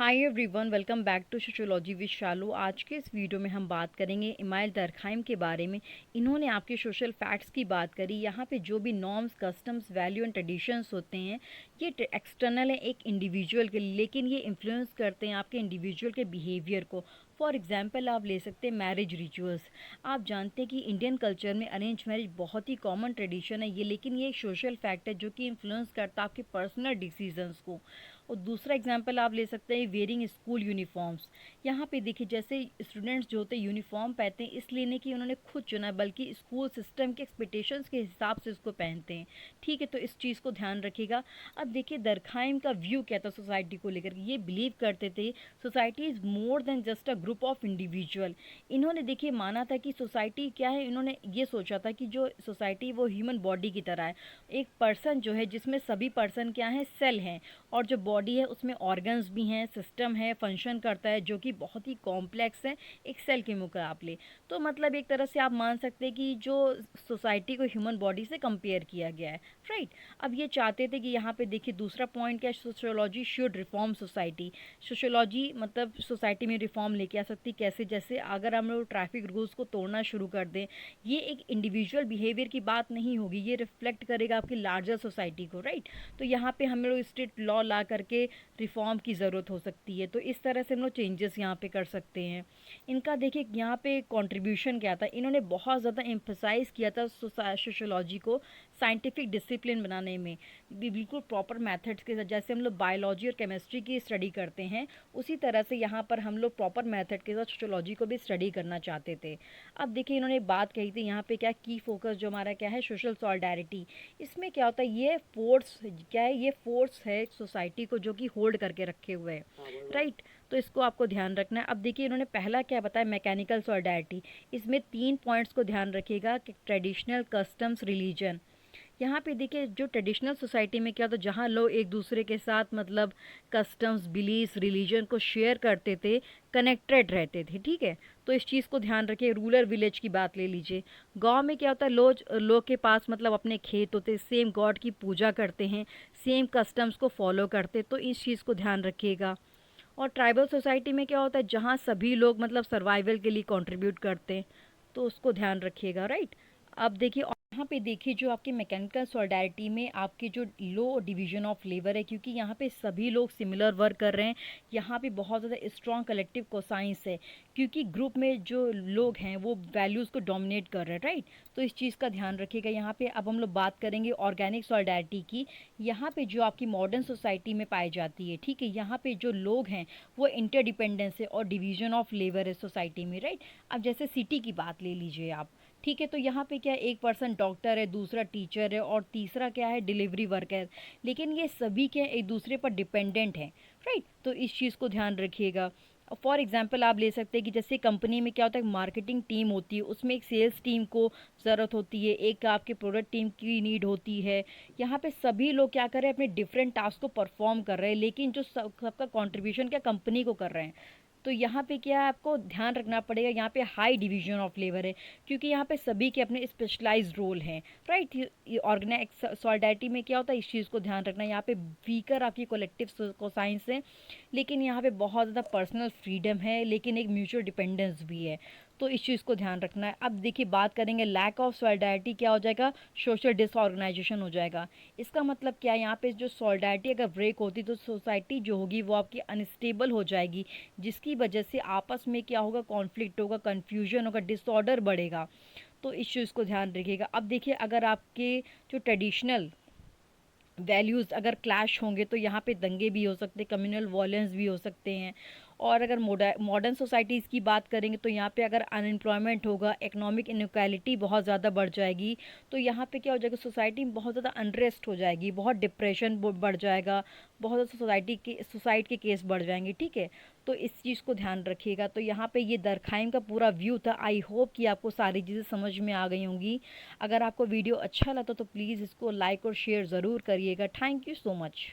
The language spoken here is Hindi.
Hi everyone, welcome back to sociology with Shalu. आज के इस वीडियो में हम बात करेंगे इमाइल दरखाइम के बारे में। इन्होंने आपके सोशल फैक्ट्स की बात करी। यहाँ पे जो भी norms, customs, value and traditions होते हैं ये एक्सटर्नल है एक इंडिविजुअल के लिए, लेकिन ये इन्फ्लुएंस करते हैं आपके इंडिविजुअल के बिहेवियर को। फॉर एग्जाम्पल आप ले सकते हैं मैरिज रिचुअल्स। आप जानते हैं कि इंडियन कल्चर में अरेंज मैरिज बहुत ही कॉमन ट्रेडिशन है ये, लेकिन ये एक सोशल फैक्ट है जो कि इन्फ्लुएंस करता है आपके पर्सनल डिसीजंस को। और दूसरा एग्जांपल आप ले सकते हैं वेयरिंग स्कूल यूनिफॉर्म्स। यहाँ पे देखिए जैसे स्टूडेंट्स जो होते हैं यूनिफॉर्म पहनते हैं इसलिए नहीं कि उन्होंने खुद चुना, बल्कि स्कूल सिस्टम के एक्सपेक्टेशंस के हिसाब से उसको पहनते हैं। ठीक है, तो इस चीज़ को ध्यान रखिएगा। अब देखिए दरखाइम का व्यू क्या था सोसाइटी को लेकर। ये बिलीव करते थे society is more than just a group of individual. इन्होंने देखिए माना था कि सोसाइटी क्या है, इन्होंने ये सोचा था कि जो सोसाइटी वो ह्यूमन बॉडी की तरह है। एक पर्सन जो है जिसमें सभी पर्सन क्या है, सेल हैं, और जो बॉडी है उसमें ऑर्गन्स भी हैं, सिस्टम है, फंक्शन करता है, जो कि बहुत ही कॉम्प्लेक्स है एक सेल के मुकाबले। तो मतलब एक तरह से आप मान सकते हैं कि जो सोसाइटी को ह्यूमन बॉडी से कंपेयर किया गया है, राइट। अब ये चाहते थे कि यहाँ पे देखिए दूसरा पॉइंट क्या है, sociology should reform society. Sociology मतलब सोसाइटी में रिफॉर्म लेके आ सकती कैसे, जैसे अगर हम लोग ट्रैफिक रूल्स को तोड़ना शुरू कर दें, ये एक इंडिविजुअल बिहेवियर की बात नहीं होगी, ये रिफ्लेक्ट करेगा आपकी लार्जर सोसाइटी को, राइट। तो यहाँ पे हम लोग स्ट्रिक्ट लॉ ला करके रिफॉर्म की ज़रूरत हो सकती है। तो इस तरह से हम लोग चेंजेस यहाँ पे कर सकते हैं। इनका देखिए यहाँ पे कंट्रीब्यूशन क्या था, इन्होंने बहुत ज़्यादा एम्फसाइज़ किया था सोशियोलॉजी को साइंटिफिक डिसिप्लिन बनाने में, बिल्कुल प्रॉपर मेथड्स के साथ। जैसे हम लोग बायोलॉजी और केमिस्ट्री की स्टडी करते हैं उसी तरह से यहाँ पर हम लोग प्रॉपर मेथड के साथ सोशियोलॉजी को भी स्टडी करना चाहते थे। अब देखिए इन्होंने बात कही थी यहाँ पे क्या की फोकस जो हमारा क्या है, सोशल सॉलिडारिटी। इसमें क्या होता है, ये फोर्स क्या है, ये फोर्स है सोसाइटी को जो कि होल्ड करके रखे हुए है, राइट। तो इसको आपको ध्यान रखना है। अब देखिए इन्होंने पहला क्या बताया, मैकेनिकल सॉलिडारिटी। इसमें 3 पॉइंट्स को ध्यान रखिएगा कि ट्रेडिशनल, कस्टम्स, रिलीजन। यहाँ पे देखिए जो ट्रेडिशनल सोसाइटी में क्या होता है, जहाँ लोग एक दूसरे के साथ मतलब कस्टम्स, बिलीव्स, रिलीजन को शेयर करते थे, कनेक्टेड रहते थे, ठीक है। तो इस चीज़ को ध्यान रखिए। रूरल विलेज की बात ले लीजिए, गांव में क्या होता है, लोग के पास मतलब अपने खेत होते, सेम गॉड की पूजा करते हैं, सेम कस्टम्स को फॉलो करते, तो इस चीज़ को ध्यान रखिएगा। और ट्राइबल सोसाइटी में क्या होता है, जहाँ सभी लोग मतलब सर्वाइवल के लिए कंट्रीब्यूट करते हैं, तो उसको ध्यान रखिएगा, राइट। अब देखिए यहाँ पे देखिए जो आपकी मैकेनिकल सॉलिडारिटी में आपके जो लो डिवीजन ऑफ लेबर है, क्योंकि यहाँ पे सभी लोग सिमिलर वर्क कर रहे हैं, यहाँ पे बहुत ज़्यादा स्ट्रॉन्ग कलेक्टिव कोसाइंस है, क्योंकि ग्रुप में जो लोग हैं वो वैल्यूज़ को डोमिनेट कर रहे हैं, राइट। तो इस चीज़ का ध्यान रखिएगा। यहाँ पे अब हम लोग बात करेंगे ऑर्गेनिक सॉलिडारिटी की। यहाँ पे जो आपकी मॉडर्न सोसाइटी में पाई जाती है, ठीक है, यहाँ पे जो लोग हैं वो इंटरडिपेंडेंस है और डिवीजन ऑफ लेबर है सोसाइटी में, राइट। अब जैसे सिटी की बात ले लीजिए आप, ठीक है, तो यहाँ पे क्या है, एक पर्सन डॉक्टर है, दूसरा टीचर है और तीसरा क्या है, डिलीवरी वर्कर। लेकिन ये सभी क्या है, एक दूसरे पर डिपेंडेंट हैं, राइट। तो इस चीज़ को ध्यान रखिएगा। फॉर एग्जांपल आप ले सकते हैं कि जैसे कंपनी में क्या होता है, मार्केटिंग टीम होती है, उसमें एक सेल्स टीम को ज़रूरत होती है, एक आपके प्रोडक्ट टीम की नीड होती है। यहाँ पे सभी लोग क्या कर रहे हैं, अपने डिफरेंट टास्क को परफॉर्म कर रहे हैं, लेकिन जो सबका कंट्रीब्यूशन क्या कंपनी को कर रहे हैं। तो यहाँ पे क्या है, आपको ध्यान रखना पड़ेगा, यहाँ पे हाई डिवीजन ऑफ लेबर है, क्योंकि यहाँ पे सभी के अपने स्पेशलाइज्ड रोल हैं, राइट। ये ऑर्गेनाइज सॉलिडारिटी में क्या होता है, इस चीज़ को ध्यान रखना। यहाँ पे वीकर आपकी कलेक्टिव कोसाइंस है, लेकिन यहाँ पे बहुत ज़्यादा पर्सनल फ्रीडम है, लेकिन एक म्यूचुअल डिपेंडेंस भी है। तो इस चीज़ को ध्यान रखना है। अब देखिए बात करेंगे लैक ऑफ सॉलिडारिटी क्या हो जाएगा, सोशल डिसऑर्गेनाइजेशन हो जाएगा। इसका मतलब क्या है, यहाँ पे जो सॉलिडारिटी अगर ब्रेक होती तो सोसाइटी जो होगी वो आपकी अनस्टेबल हो जाएगी, जिसकी वजह से आपस में क्या होगा, कॉन्फ्लिक्ट होगा, कन्फ्यूजन होगा, डिसऑर्डर बढ़ेगा। तो इस चीज़ को ध्यान रखिएगा। अब देखिए अगर आपके जो ट्रेडिशनल वैल्यूज़ अगर क्लैश होंगे तो यहाँ पे दंगे भी हो सकते हैं, कम्युनल वॉयलेंस भी हो सकते हैं। और अगर मॉडर्न सोसाइटीज़ की बात करेंगे तो यहाँ पे अगर अनएम्प्लॉयमेंट होगा, इकोनॉमिक इनक्वालिटी बहुत ज़्यादा बढ़ जाएगी, तो यहाँ पे क्या हो जाएगा, सोसाइटी में बहुत ज़्यादा अनरेस्ट हो जाएगी, बहुत डिप्रेशन बढ़ जाएगा, बहुत ज़्यादा सोसाइटी के सुसाइड के केस बढ़ जाएंगे, ठीक है। तो इस चीज़ को ध्यान रखिएगा। तो यहाँ पे ये दरखाइम का पूरा व्यू था। आई होप कि आपको सारी चीज़ें समझ में आ गई होंगी। अगर आपको वीडियो अच्छा लगा तो प्लीज़ इसको लाइक और शेयर ज़रूर करिएगा। Thank you so much.